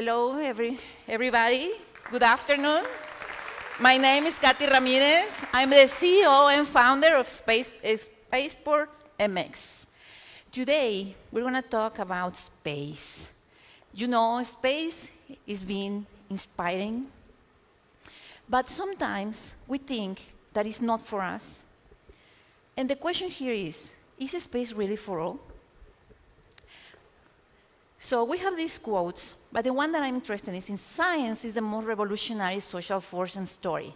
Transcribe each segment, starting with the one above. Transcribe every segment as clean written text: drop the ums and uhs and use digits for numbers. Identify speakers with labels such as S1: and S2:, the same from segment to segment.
S1: Hello, everybody. Good afternoon. My name is Caity Ramírez. I'm the CEO and founder of Spaceport MX. Today, we're going to talk about space. You know, space is being inspiring, but sometimes we think that it's not for us. And the question here is space really for all? So we have these quotes, but the one that I'm interested in science is the most revolutionary social force and story.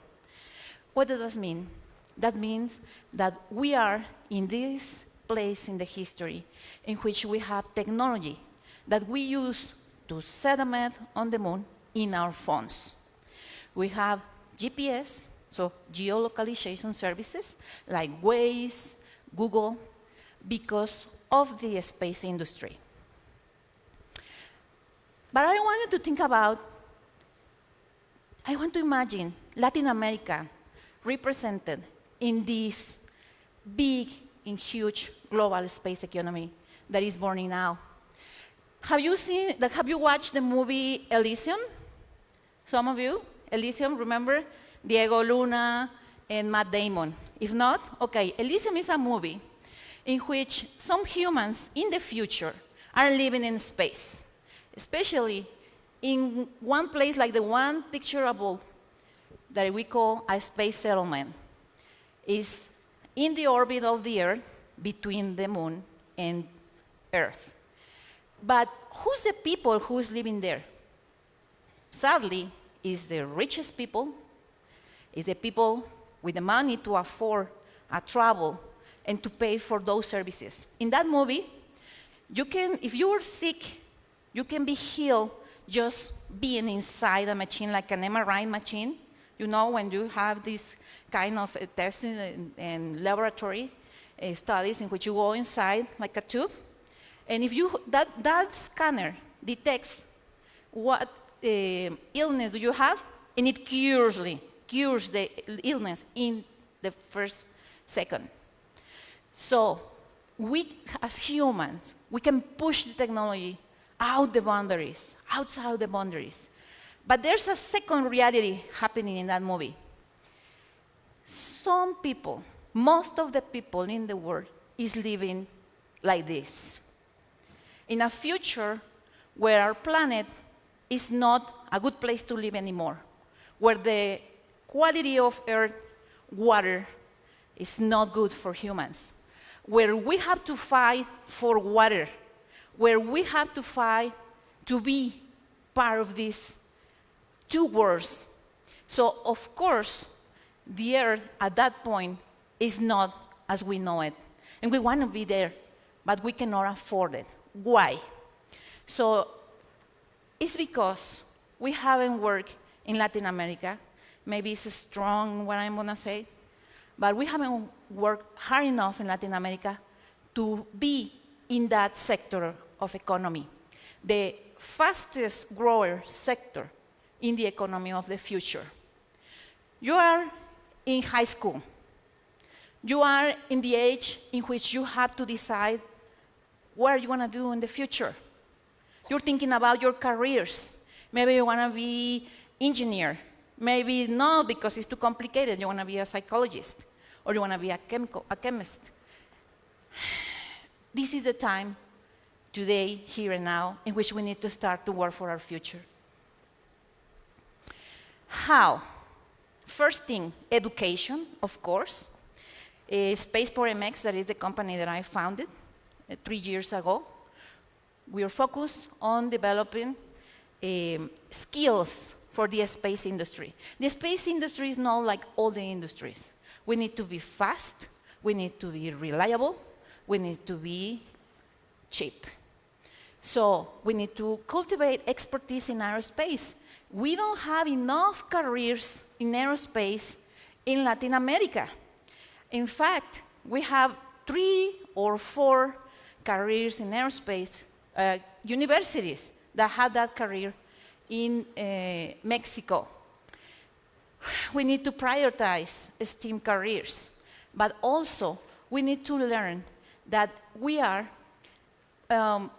S1: What does that mean? That means that we are in this place in the history in which we have technology that we use to set a map on the moon in our phones. We have GPS, so geolocalization services, like Waze, Google, because of the space industry. But I want you to think about, I want to imagine Latin America represented in this big and huge global space economy that is burning now. Have you watched the movie Elysium? Some of you? Elysium, remember? Diego Luna and Matt Damon. If not, okay, Elysium is a movie in which some humans in the future are living in space, especially in one place like the one picture above that we call a space settlement. Is in the orbit of the Earth between the moon and Earth. But who's the people who's living there? Sadly, it's the richest people, it's the people with the money to afford a travel and to pay for those services. In that movie, if you are sick, you can be healed just being inside a machine like an MRI machine. You know, when you have this kind of testing and laboratory studies in which you go inside like a tube, and if that scanner detects what illness do you have, and it cures the illness in the first second. So we, as humans, we can push the technology outside the boundaries. But there's a second reality happening in that movie. Some people, most of the people in the world, is living like this. In a future where our planet is not a good place to live anymore, where the quality of earth water is not good for humans, where we have to fight for water, where we have to fight to be part of these two worlds. So, of course, the earth at that point is not as we know it. And we want to be there, but we cannot afford it. Why? So, it's because we haven't worked in Latin America. Maybe it's strong what I'm going to say, but we haven't worked hard enough in Latin America to be in that sector of economy, the fastest grower sector in the economy of the future. You are in high school. You are in the age in which you have to decide what you want to do in the future. You're thinking about your careers. Maybe you want to be engineer. Maybe not because it's too complicated. You want to be a psychologist, or you want to be a chemist. This is the time, today, here and now, in which we need to start to work for our future. How? First thing, education, of course. Spaceport MX, that is the company that I founded 3 years ago. We are focused on developing skills for the space industry. The space industry is not like all the industries. We need to be fast, we need to be reliable, we need to be cheap. So we need to cultivate expertise in aerospace. We don't have enough careers in aerospace in Latin America. In fact, we have 3 or 4 careers in aerospace, universities that have that career in Mexico. We need to prioritize STEM careers, but also we need to learn that we are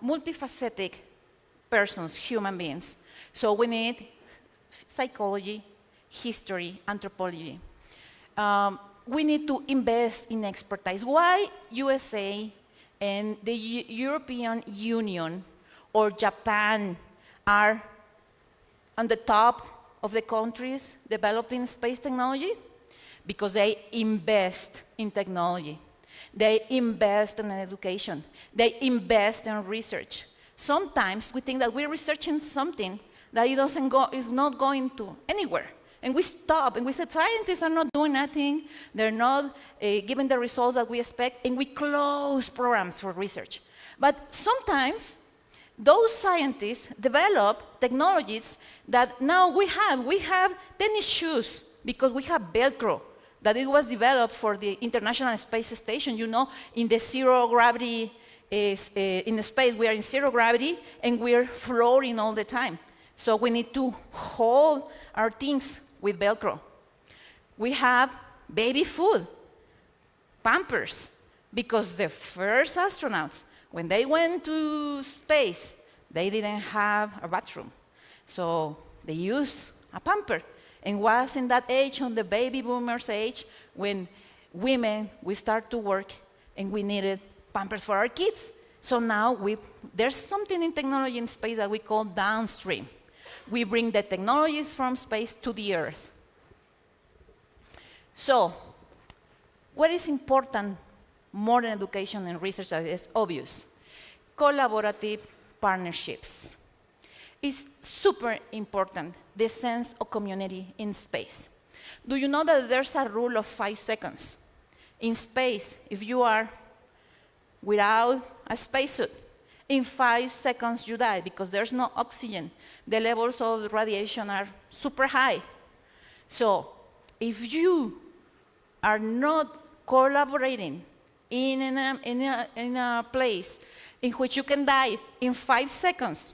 S1: multifaceted persons, human beings, So we need psychology, history, anthropology. We need to invest in expertise. Why USA and the European Union or Japan are on the top of the countries developing space technology? Because they invest in technology. They invest in education. They invest in research. Sometimes we think that we're researching something that is not going to anywhere. And we stop, and we said, scientists are not doing nothing. They're not giving the results that we expect, and we close programs for research. But sometimes those scientists develop technologies that now we have. We have tennis shoes because we have Velcro, that it was developed for the International Space Station. You know, in the zero gravity, in the space, we are in zero gravity, and we're floating all the time. So we need to hold our things with Velcro. We have baby food, Pampers, because the first astronauts, when they went to space, they didn't have a bathroom. So they used a pamper. And was in that age, on the baby boomers age, when women, we start to work, and we needed Pampers for our kids. So now there's something in technology in space that we call downstream. We bring the technologies from space to the Earth. So, what is important more than education and research that is obvious? Collaborative partnerships. It's super important, the sense of community in space. Do you know that there's a rule of 5 seconds? In space, if you are without a spacesuit, in 5 seconds you die because there's no oxygen. The levels of radiation are super high. So if you are not collaborating in a place in which you can die in 5 seconds,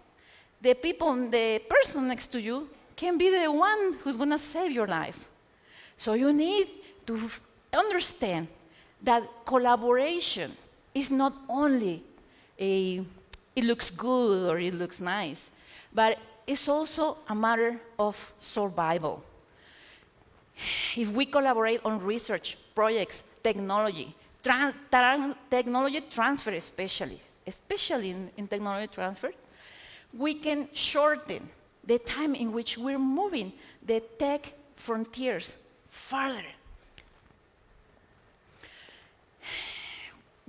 S1: the person next to you can be the one who's going to save your life. So you need to understand that collaboration is not only it looks good or it looks nice, but it's also a matter of survival. If we collaborate on research, projects, technology, technology transfer especially in technology transfer, we can shorten the time in which we're moving the tech frontiers farther.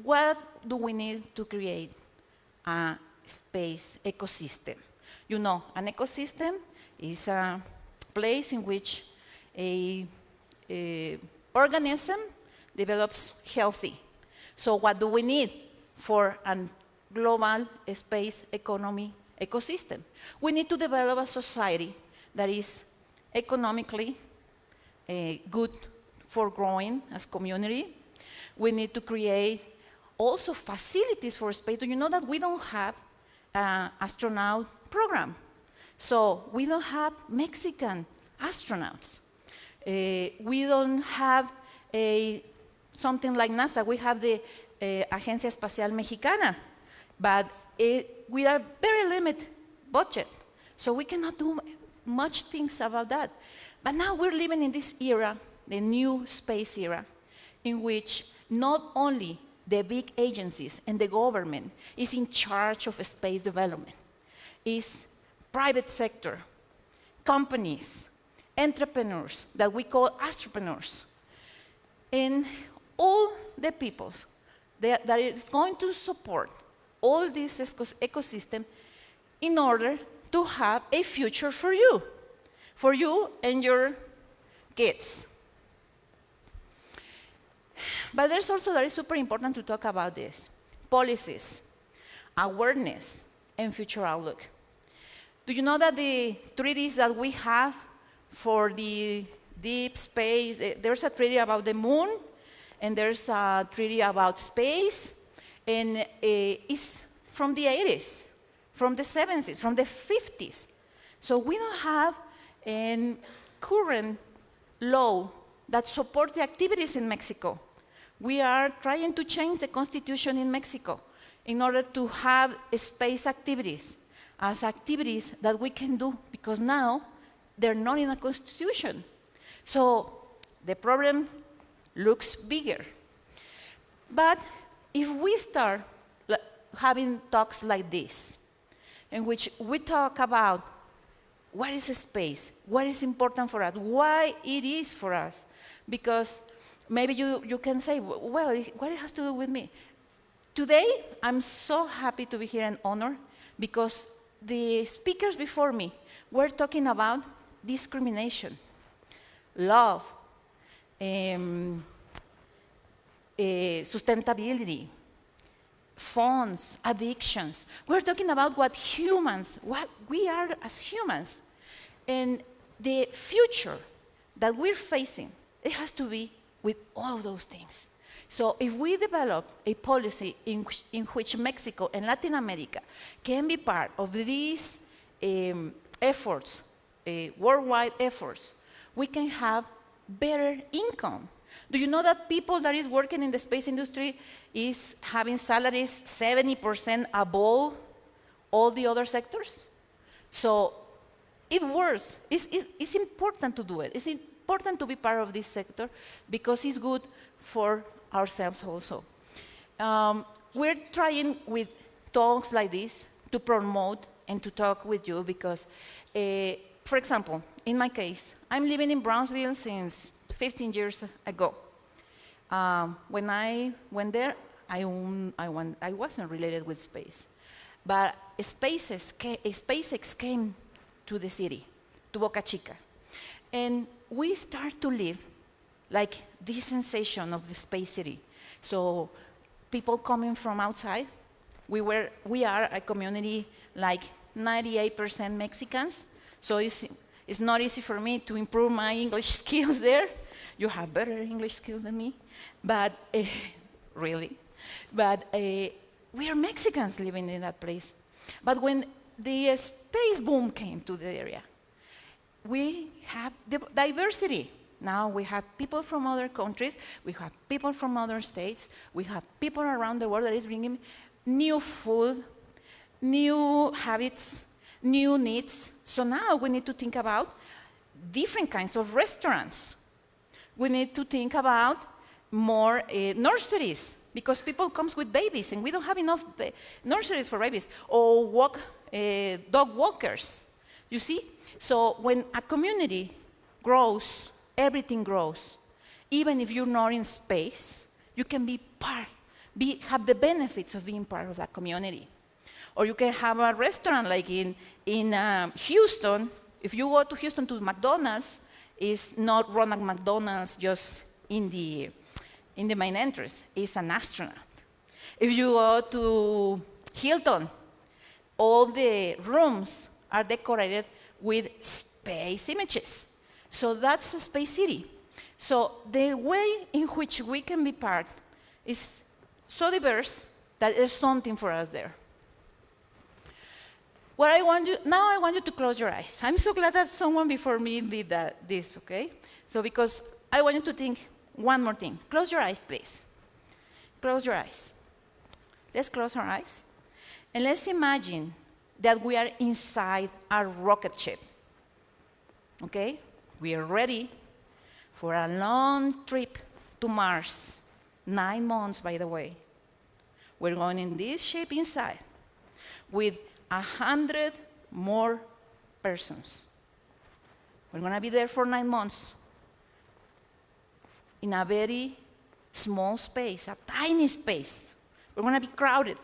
S1: What do we need to create a space ecosystem? You know, an ecosystem is a place in which a organism develops healthy. So what do we need for a global space economy ecosystem? We need to develop a society that is economically good for growing as community. We need to create also facilities for space. Do you know that we don't have an astronaut program? So we don't have Mexican astronauts. We don't have something like NASA. We have the Agencia Espacial Mexicana, but we are very limited budget. So we cannot do much things about that. But now we're living in this era, the new space era, in which not only the big agencies and the government is in charge of space development, it's private sector, companies, entrepreneurs that we call astropreneurs, and all the people that is going to support all this ecosystem in order to have a future for you and your kids. But there's also that is super important to talk about this: policies, awareness, and future outlook. Do you know that the treaties that we have for the deep space, there's a treaty about the moon, and there's a treaty about space, and it's from the 80s, from the 70s, from the 50s. So we don't have a current law that supports the activities in Mexico. We are trying to change the constitution in Mexico in order to have space activities. as activities that we can do, because now they're not in a constitution. So the problem looks bigger. But if we start having talks like this, in which we talk about what is space, what is important for us, why it is for us, because maybe you can say, well, what it has to do with me? Today, I'm so happy to be here and honored, because the speakers before me were talking about discrimination, love, sustainability, phones, addictions. We're talking about what we are as humans. And the future that we're facing, it has to be with all of those things. So if we develop a policy in which Mexico and Latin America can be part of these efforts, worldwide efforts, we can have better income. Do you know that people that is working in the space industry is having salaries 70% above all the other sectors? So it works. It's important to do it. It's important to be part of this sector because it's good for ourselves also. We're trying with talks like this to promote and to talk with you because, for example, in my case, I'm living in Brownsville since 15 years ago. When I went there, I wasn't related with space. But SpaceX came to the city, to Boca Chica. And we start to live like this sensation of the space city. So people coming from outside, we are a community like 98% Mexicans. So it's not easy for me to improve my English skills there. You have better English skills than me, but really. But we are Mexicans living in that place. But when the space boom came to the area, we have the diversity. Now we have people from other countries, we have people from other states, we have people around the world that is bringing new food, new habits, new needs. So now we need to think about different kinds of restaurants. We need to think about more nurseries, because people come with babies, and we don't have enough nurseries for babies, or dog walkers, you see? So when a community grows, everything grows. Even if you're not in space, you can be have the benefits of being part of that community. Or you can have a restaurant like in Houston. If you go to Houston to McDonald's, it's not Ronald McDonald's just in the main entrance. It's an astronaut. If you go to Hilton, all the rooms are decorated with space images. So that's a space city. So the way in which we can be part is so diverse that there's something for us there. Now I want you to close your eyes. I'm so glad that someone before me did this, okay? So because I want you to think one more thing. Close your eyes, please. Close your eyes. Let's close our eyes. And let's imagine that we are inside a rocket ship, okay? We are ready for a long trip to Mars. 9 months, by the way. We're going in this ship inside with 100 more persons. We're going to be there for 9 months in a very small space, a tiny space. We're going to be crowded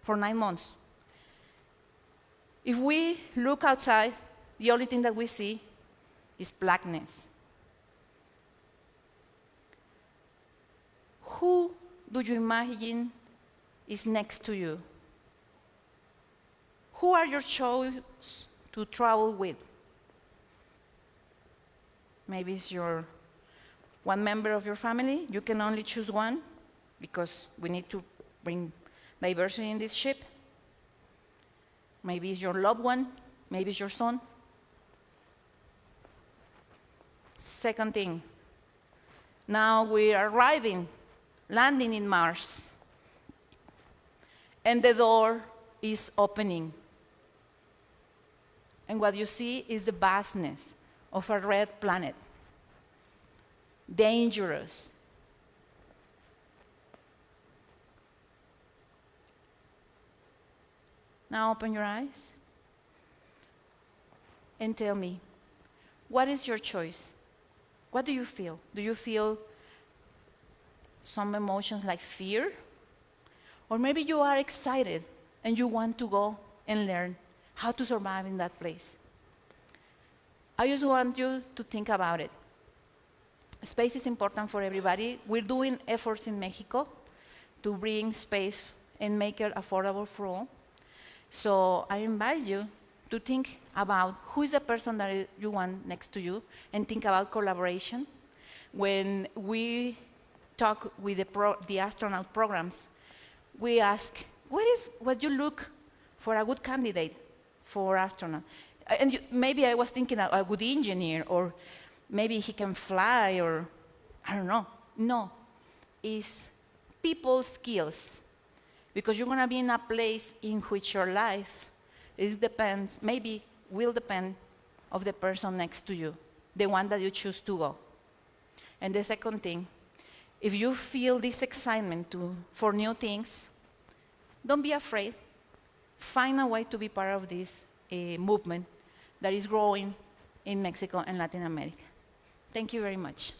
S1: for 9 months. If we look outside, the only thing that we see is blackness. Who do you imagine is next to you? Who are your choice to travel with? Maybe it's one member of your family. You can only choose one because we need to bring diversity in this ship. Maybe it's your loved one. Maybe it's your son. Second thing, now we are landing in Mars, and the door is opening. and what you see is the vastness of a red planet. Dangerous. Now open your eyes and tell me, what is your choice? What do you feel? Do you feel some emotions like fear? Or maybe you are excited and you want to go and learn how to survive in that place. I just want you to think about it. Space is important for everybody. We're doing efforts in Mexico to bring space and make it affordable for all. So I invite you to think about who is the person that you want next to you and think about collaboration. When we talk with the astronaut programs, we ask, what you look for a good candidate for astronaut? And maybe I was thinking a good engineer, or maybe he can fly, or I don't know. No, it's people skills. Because you're going to be in a place in which your life maybe will depend of the person next to you, the one that you choose to go. And the second thing, if you feel this excitement for new things, don't be afraid. Find a way to be part of this movement that is growing in Mexico and Latin America. Thank you very much.